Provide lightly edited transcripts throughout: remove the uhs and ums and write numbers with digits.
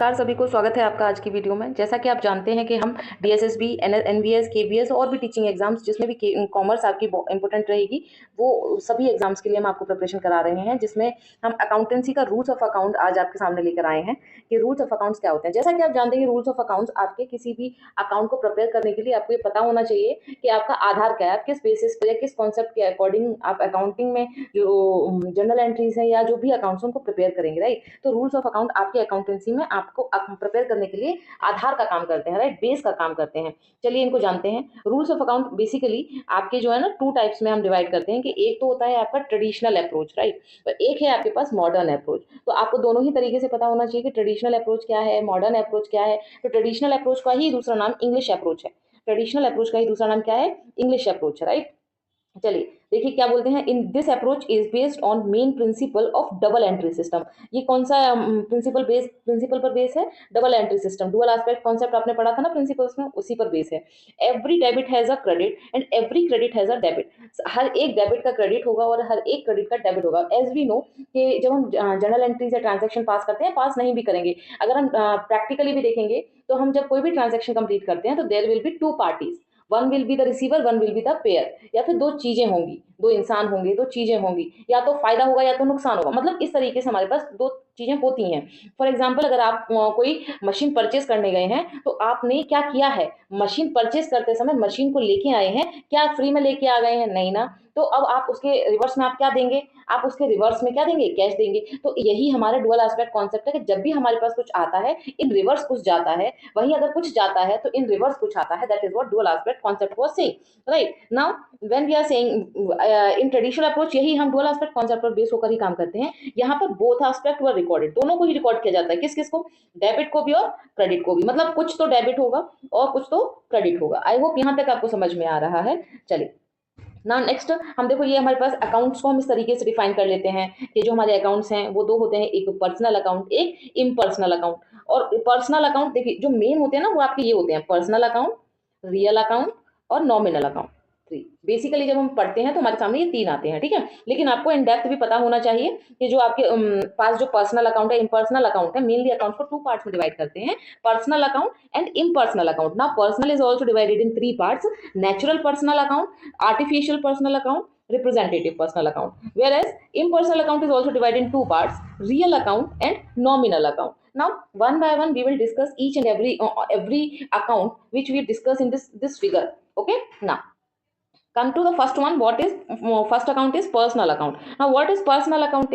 नमस्कार सभी को स्वागत है आपका आज की वीडियो में। जैसा कि आप जानते हैं कि हम डीएसएसबी, एनवीएस, केवीएस और भी टीचिंग एग्जाम्स जिसमें भी कॉमर्स आपकी इंपॉर्टेंट रहेगी, वो सभी एग्जाम्स के लिए हम आपको प्रिपरेशन करा रहे हैं, जिसमें हम अकाउंटेंसी का रूल्स ऑफ अकाउंट आज आपके सामने लेकर आए हैं कि रूल्स ऑफ अकाउंट्स क्या होते हैं। जैसा कि आप जानते हैं कि रूल्स ऑफ अकाउंट्स आपके किसी भी अकाउंट को प्रिपेयर करने के लिए आपको ये पता होना चाहिए कि आपका आधार क्या है, आप किस बेसिस पर या किस कॉन्सेप्ट के अकॉर्डिंग आप अकाउंटिंग में जो जनरल एंट्रीज है या जो भी अकाउंट्स उनको प्रिपेयर करेंगे, राइट। तो रूल्स ऑफ अकाउंट आपकी अकाउंटेंसी में आपको प्रिपेयर करने के लिए आधार का काम करते हैं, राइट, बेस का काम करते हैं। चलिए इनको जानते हैं। रूल्स ऑफ अकाउंट बेसिकली आपके जो है ना टू टाइप्स में हम डिवाइड करते हैं कि एक तो होता है आपका ट्रेडिशनल अप्रोच, राइट, और एक है आपके पास मॉडर्न अप्रोच। तो आपको दोनों ही तरीके से पता होना चाहिए कि ट्रेडिशनल अप्रोच क्या है, मॉडर्न अप्रोच क्या है। तो ट्रेडिशनल अप्रोच का ही दूसरा नाम इंग्लिश अप्रोच है। ट्रेडिशनल अप्रोच का ही दूसरा नाम क्या है? इंग्लिश अप्रोच है, राइट। चलिए देखिए क्या बोलते हैं। In this approach is based on main principle of double entry system. ये कौन सा प्रिंसिपल पर बेस है? Double entry system. Dual aspect concept आपने पढ़ा था ना प्रिंसिपल्स में, उसी पर बेस है। Every debit has a credit and every credit has a debit. हर एक डेबिट का क्रेडिट होगा और हर एक क्रेडिट का डेबिट होगा। एज वी नो कि जब हम जर्नल एंट्री से ट्रांजेक्शन पास करते हैं, पास नहीं भी करेंगे, अगर हम प्रैक्टिकली भी देखेंगे तो हम जब कोई भी ट्रांजेक्शन कंप्लीट करते हैं तो there will be two parties. One will be the receiver, one will be the payer. या फिर दो चीजें होंगी, दो इंसान होंगे, दो चीजें होंगी, या तो फायदा होगा या तो नुकसान होगा। मतलब इस तरीके से हमारे पास दो चीजें होती हैं। फॉर एग्जाम्पल अगर आप कोई मशीन परचेज करने गए हैं तो आपने क्या किया है? मशीन परचेज करते समय मशीन को लेके आए हैं, क्या फ्री में लेके आ गए हैं? नहीं ना। तो अब आप उसके रिवर्स में आप क्या देंगे? आप उसके रिवर्स में क्या देंगे? कैश देंगे। तो यही हमारा डुअल एस्पेक्ट कॉन्सेप्ट है कि जब भी हमारे पास कुछ आता है, इन रिवर्स कुछ जाता है, वहीं अगर कुछ जाता है तो इन रिवर्स कुछ आता है। That is what dual aspect concept was saying, right. Now when we are saying in traditional approach, यही हम डुअल एस्पेक्ट कॉन्सेप्ट पर बेस होकर ही काम करते हैं। यहाँ पर बोथ एस्पेक्ट वर रिकॉर्डेड, दोनों को ही रिकॉर्ड किया जाता है। किस किस को? डेबिट को भी और क्रेडिट को भी। मतलब कुछ तो डेबिट होगा और कुछ तो क्रेडिट होगा। आई होप यहाँ तक आपको समझ में आ रहा है। चलिए ना नेक्स्ट हम देखो, ये हमारे पास अकाउंट्स को हम इस तरीके से डिफाइन कर लेते हैं कि जो हमारे अकाउंट्स हैं वो दो होते हैं, एक पर्सनल अकाउंट, एक इम्पर्सनल अकाउंट। और पर्सनल अकाउंट देखिए जो मेन होते हैं ना वो आपके ये होते हैं, पर्सनल अकाउंट, रियल अकाउंट और नॉमिनल अकाउंट। थ्री बेसिकली जब हम पढ़ते हैं तो हमारे सामने ये तीन आते हैं, ठीक है। लेकिन आपको इन डेप्थ भी पता होना चाहिए कि जो आपके पास जो पर्सनल अकाउंट है, इम्पर्सनल अकाउंट है, मेनली अकाउंट को टू पार्ट्स में डिवाइड करते हैं, personal account and impersonal account. Now personal is also divided in three parts: natural personal account, artificial personal account, representative personal account. Whereas impersonal account is also divided in two parts: real account and nominal account. Now, one by one, we will discuss each and every account which we discuss in this figure. Okay. Now, come to the first one. What is first account? Is personal account. Now what is personal account?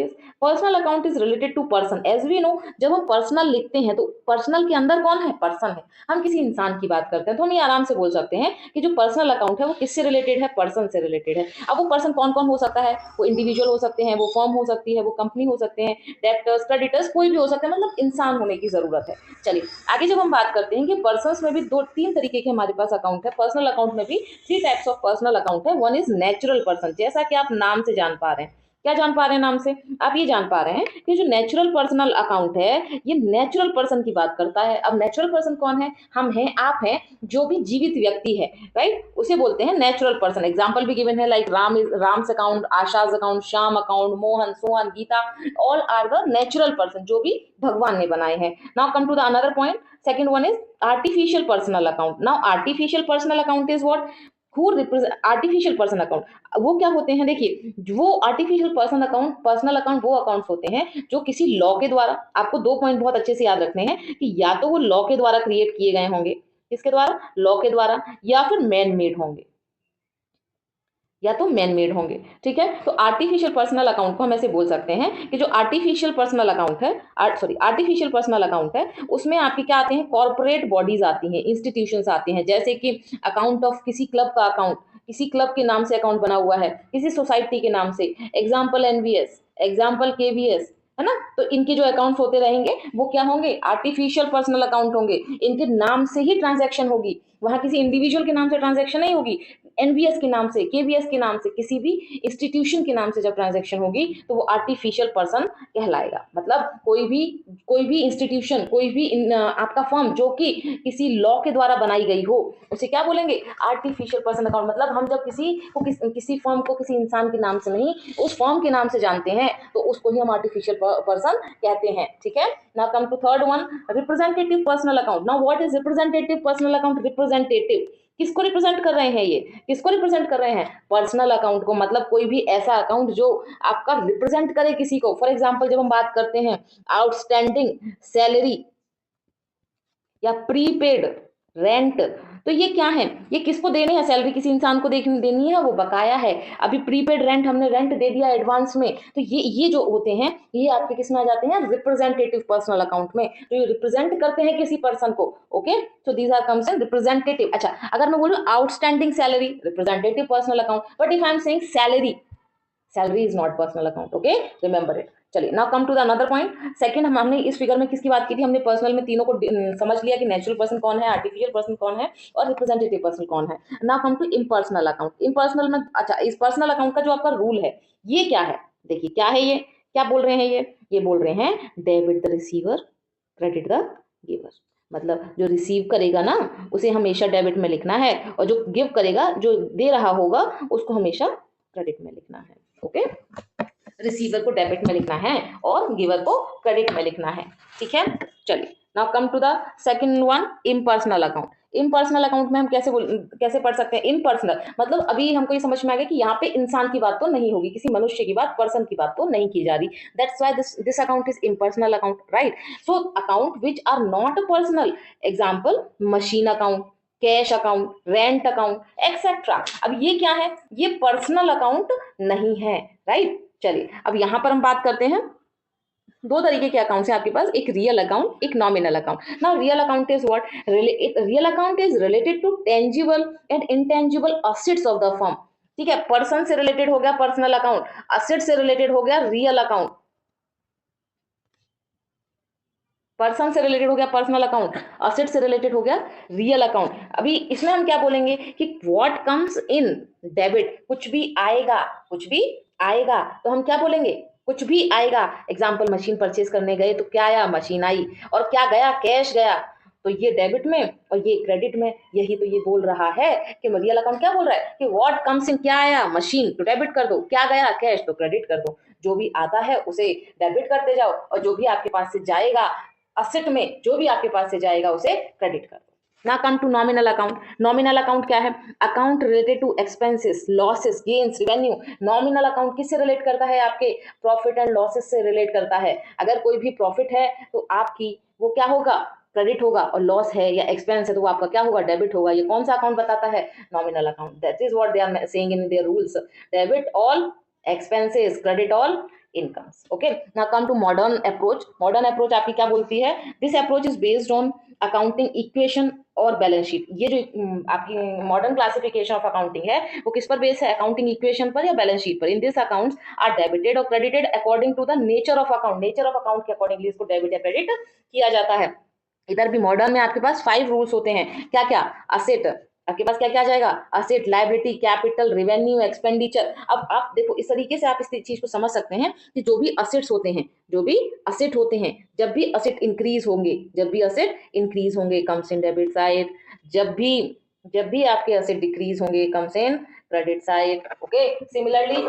Is related to person. As we know, जब हम personal लिखते हैं तो personal के अंदर कौन है? Person है। हम किसी इंसान की बात करते हैं तो हम ये आराम से बोल सकते हैं कि जो पर्सनल अकाउंट है वो किससे रिलेटेड है? पर्सन से रिलेटेड है। अब वो पर्सन कौन कौन हो सकता है? वो इंडिविजुअल हो सकते हैं, वो फर्म हो सकती है, वो कंपनी हो सकते हैं, डेब्टर्स, क्रेडिटर्स, कोई भी हो सकते हैं। मतलब इंसान होने की जरूरत है। चलिए आगे जब हम बात करते हैं कि पर्सनस में भी दो तीन तरीके के हमारे पास अकाउंट है। पर्सनल अकाउंट में भी three types of personal account है। वन इज नेचुरल पर्सन, जैसा कि आप नाम से जान पा रहे हैं। क्या जान पा रहे हैं नाम से? आप ये जान पा रहे हैं कि जो नेचुरल पर्सनल अकाउंट है ये नेचुरल पर्सन की बात करता है। अब नेचुरल पर्सन कौन है? हम हैं, आप हैं, जो भी जीवित व्यक्ति है, राइट, उसे बोलते हैं नेचुरल पर्सन। एग्जाम्पल भी गिवन है like Ram's account, Asha's account, Shyam account, Mohan, Sohan, Geeta, all are the natural person जो भी भगवान ने बनाए हैं। Now come to the another point, second one is artificial personal account. Now artificial personal account is what? Who represent artificial person account? वो क्या होते हैं? देखिए वो artificial person account, personal account वो अकाउंट्स होते हैं जो किसी लॉ के द्वारा, आपको दो पॉइंट बहुत अच्छे से याद रखने हैं कि या तो वो लॉ के द्वारा क्रिएट किए गए होंगे, किसके द्वारा? लॉ के द्वारा, या फिर मैन मेड होंगे, या तो मैन मेड होंगे, ठीक है। तो आर्टिफिशियल पर्सनल अकाउंट को हम ऐसे बोल सकते हैं कि जो आर्टिफिशियल पर्सनल अकाउंट है, आर्टिफिशियल पर्सनल अकाउंट है, उसमें आपके क्या आते हैं? कॉर्पोरेट बॉडीज आती हैं, इंस्टीट्यूशंस आती हैं, जैसे कि अकाउंट ऑफ किसी क्लब का अकाउंट, किसी क्लब के नाम से अकाउंट बना हुआ है, किसी सोसाइटी के नाम से, एग्जाम्पल एनवीएस, एग्जाम्पल केवीएस, है ना। तो इनके जो अकाउंट्स होते रहेंगे वो क्या होंगे? आर्टिफिशियल पर्सनल अकाउंट होंगे। इनके नाम से ही ट्रांजैक्शन होगी, वहां किसी इंडिविजुअल के नाम से ट्रांजैक्शन नहीं होगी। एनवीएस के नाम से, केवीएस के नाम से, किसी भी इंस्टीट्यूशन के नाम से जब ट्रांजैक्शन होगी तो वो आर्टिफिशियल पर्सन कहलाएगा। मतलब कोई भी इंस्टीट्यूशन, कोई भी आपका फर्म जो कि किसी लॉ के द्वारा बनाई गई हो, उसे क्या बोलेंगे? Artificial person account. मतलब हम जब किसी फर्म को किसी इंसान के नाम से नहीं, उस फर्म के नाम से जानते हैं तो उसको ही हम आर्टिफिशियल पर्सन कहते हैं, ठीक है। Now come to third one, representative personal account. Now what is representative personal account? Representative किसको रिप्रेजेंट कर रहे हैं? ये किसको रिप्रेजेंट कर रहे हैं? पर्सनल अकाउंट को, मतलब कोई भी ऐसा अकाउंट जो आपका रिप्रेजेंट करे किसी को। फॉर एग्जांपल जब हम बात करते हैं आउटस्टैंडिंग सैलरी या प्रीपेड रेंट, तो ये क्या है? ये किसको देने हैं? सैलरी किसी इंसान को देनी है, वो बकाया है। अभी प्रीपेड रेंट, हमने रेंट दे दिया एडवांस में, तो ये जो होते हैं ये आपके किस में आ जाते हैं? रिप्रेजेंटेटिव पर्सनल अकाउंट में, तो ये रिप्रेजेंट करते हैं किसी पर्सन को। Okay, so these are comes in representative. अच्छा, अगर मैं बोलूं outstanding salary, representative personal account, but if I am saying salary is not personal account. Okay, remember it. चलिए, now come to the another point. Second, हमने इस figure में किसकी बात की थी? हमने पर्सनल में तीनों को समझ लिया कि नेचुरल पर्सन कौन है, आर्टिफिशियल पर्सन कौन है, और रिप्रेजेंटेटिव पर्सन कौन है। Now come to impersonal account. Impersonal में, अच्छा, इस पर्सनल अकाउंट का जो आपका रूल है ये क्या है? देखिए क्या है ये, क्या बोल रहे हैं ये बोल रहे हैं debit the receiver, credit the giver. मतलब जो रिसीव करेगा ना उसे हमेशा डेबिट में लिखना है, और जो गिव करेगा, जो दे रहा होगा, उसको हमेशा क्रेडिट में लिखना है। ओके, रिसीवर को डेबिट में लिखना है और गिवर को क्रेडिट में लिखना है। ठीक है, चलिए, now come to the second one, impersonal account. Impersonal account में हम कैसे पढ़ सकते हैं? इम्पर्सनल मतलब अभी हमको ये समझ में आ गया कि यहाँ पे इंसान की बात तो नहीं होगी, किसी मनुष्य की बात, पर्सन की बात तो नहीं की जा रही। That's why this account is impersonal account, right? So account which are not personal, example machine account, cash account, rent account, etcetera. अब ये क्या है? ये पर्सनल अकाउंट नहीं है, राइट? चलिए, अब यहां पर हम बात करते हैं, दो तरीके के अकाउंट्स हैं आपके पास, एक रियल अकाउंट, एक nominal account. Now real account is what? Real account is related to tangible and intangible assets of the firm. ठीक है, पर्सन से रिलेटेड हो गया पर्सनल अकाउंट, असेट से रिलेटेड हो गया रियल अकाउंट। पर्सन से रिलेटेड हो गया पर्सनल अकाउंट, असेट से रिलेटेड हो गया रियल अकाउंट। अभी इसमें हम क्या बोलेंगे कि व्हाट कम्स इन डेबिट, कुछ भी आएगा, कुछ भी आएगा, तो हम क्या बोलेंगे? कुछ भी आएगा। एग्जाम्पल, मशीन परचेज करने गए तो क्या आया? मशीन आई। और क्या गया? कैश गया। तो ये डेबिट में और ये क्रेडिट में। यही तो ये बोल रहा है कि रियल अकाउंट क्या बोल रहा है कि व्हाट कम्स इन, क्या आया? मशीन, तो डेबिट कर दो। क्या गया? कैश, तो क्रेडिट कर दो। जो भी आता है उसे डेबिट करते जाओ, और जो भी आपके पास से जाएगा असेट में, जो भी आपके पास से जाएगा उसे क्रेडिट कर दो। ना come to nominal account. Nominal account क्या है? Account related to expenses, losses, gains, revenue. Nominal account किससे रिलेट करता है? आपके प्रॉफिट एंड लॉसेस से रिलेट करता है। अगर कोई भी प्रॉफिट है तो आपकी वो क्या होगा? क्रेडिट होगा, और लॉस है या एक्सपेंस है तो आपका क्या होगा? डेबिट होगा। ये कौन सा अकाउंट बताता है? Nominal account. That is what they are saying in their rules, debit all expenses, credit all incomes. Okay, now come to modern approach. Modern approach आपकी क्या बोलती है? This approach is based on accounting equation और balance sheet. ये जो आपकी modern classification of accounting है वो किस पर बेस है? अकाउंटिंग इक्वेशन पर या बैलेंस शीट पर। In this accounts are debited और credited according to the nature of account. Nature of account के अकॉर्डिंगली इसको डेबिट या क्रेडिट किया जाता है। इधर भी मॉडर्न में आपके पास 5 रूल्स होते हैं। क्या क्या? असेट, आपके पास क्या क्या आ जाएगा? Asset, liability, capital, revenue, expenditure. अब आप देखो, इस तरीके से आप इस चीज को समझ सकते हैं कि जो भी असेट्स होते हैं, जो भी असेट होते हैं, जब भी असेट इंक्रीज होंगे, जब भी असेट इंक्रीज होंगे कम्स इन डेबिट साइड। जब भी आपके असेट डिक्रीज होंगे comes in credit side. Okay, similarly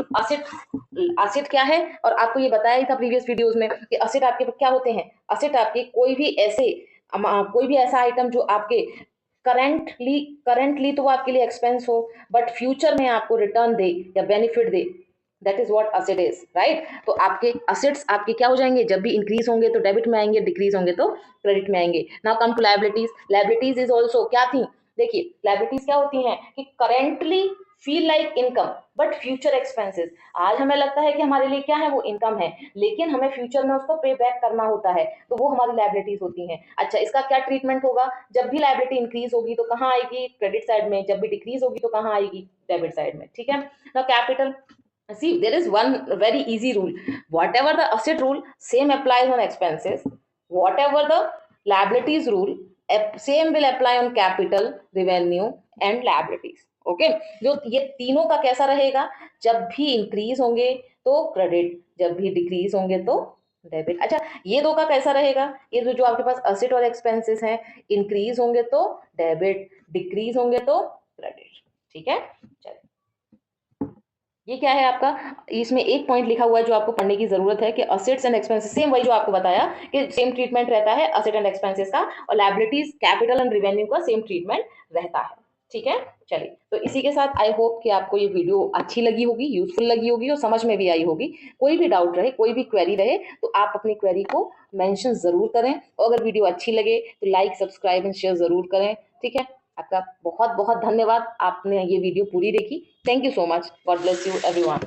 asset क्या है? और आपको ये बताया ही था प्रीवियस वीडियोस में कि असेट आपके क्या होते हैं? असेट आपके कोई भी ऐसा आइटम जो आपके करंटली तो वो आपके लिए एक्सपेंस हो, बट फ्यूचर में आपको रिटर्न दे या benefit they, that is what asset is, right? तो आपके असेट्स आपके क्या हो जाएंगे? जब भी इंक्रीज होंगे तो डेबिट में आएंगे, डिक्रीज होंगे तो क्रेडिट में आएंगे। Now come to liabilities. Liabilities is also क्या थी? देखिए, लायबिलिटीज क्या होती हैं कि currently feel like income but future expenses. आज हमें लगता है कि हमारे लिए क्या है? वो इनकम है, लेकिन हमें फ्यूचर में उसको पे बैक करना होता है, तो वो हमारी लायबिलिटीज होती हैं। अच्छा, इसका क्या ट्रीटमेंट होगा? जब भी लायबिलिटी इंक्रीज होगी तो कहाँ आएगी? क्रेडिट साइड में। जब भी डिक्रीज होगी तो कहाँ आएगी? डेबिट साइड में। ठीक है, ना capital. See, there is one very easy rule. Whatever the asset rule, same applies on expenses. Whatever the liabilities rule, same will apply on capital, revenue and liabilities. Okay, जो ये तीनों का कैसा रहेगा? जब भी इंक्रीज होंगे तो क्रेडिट, जब भी डिक्रीज होंगे तो डेबिट। अच्छा, ये दो का कैसा रहेगा? ये जो आपके पास असेट और एक्सपेंसेस हैं, इंक्रीज होंगे तो डेबिट, डिक्रीज होंगे तो क्रेडिट। ठीक है, चलिए, ये क्या है आपका, इसमें एक पॉइंट लिखा हुआ है जो आपको पढ़ने की जरूरत है कि असेट्स एंड एक्सपेंसेस, सेम वही जो आपको बताया कि सेम ट्रीटमेंट रहता है असेट एंड एक्सपेंसेस का, और लायबिलिटीज कैपिटल एंड रेवेन्यू का सेम ट्रीटमेंट रहता है। ठीक है, चलिए, तो इसी के साथ आई होप कि आपको ये वीडियो अच्छी लगी होगी, यूजफुल लगी होगी और समझ में भी आई होगी। कोई भी डाउट रहे, कोई भी क्वेरी रहे, तो आप अपनी क्वेरी को मेंशन जरूर करें, और अगर वीडियो अच्छी लगे तो लाइक सब्सक्राइब एंड शेयर जरूर करें। ठीक है, आपका बहुत बहुत धन्यवाद, आपने ये वीडियो पूरी देखी। Thank you so much, God bless you everyone.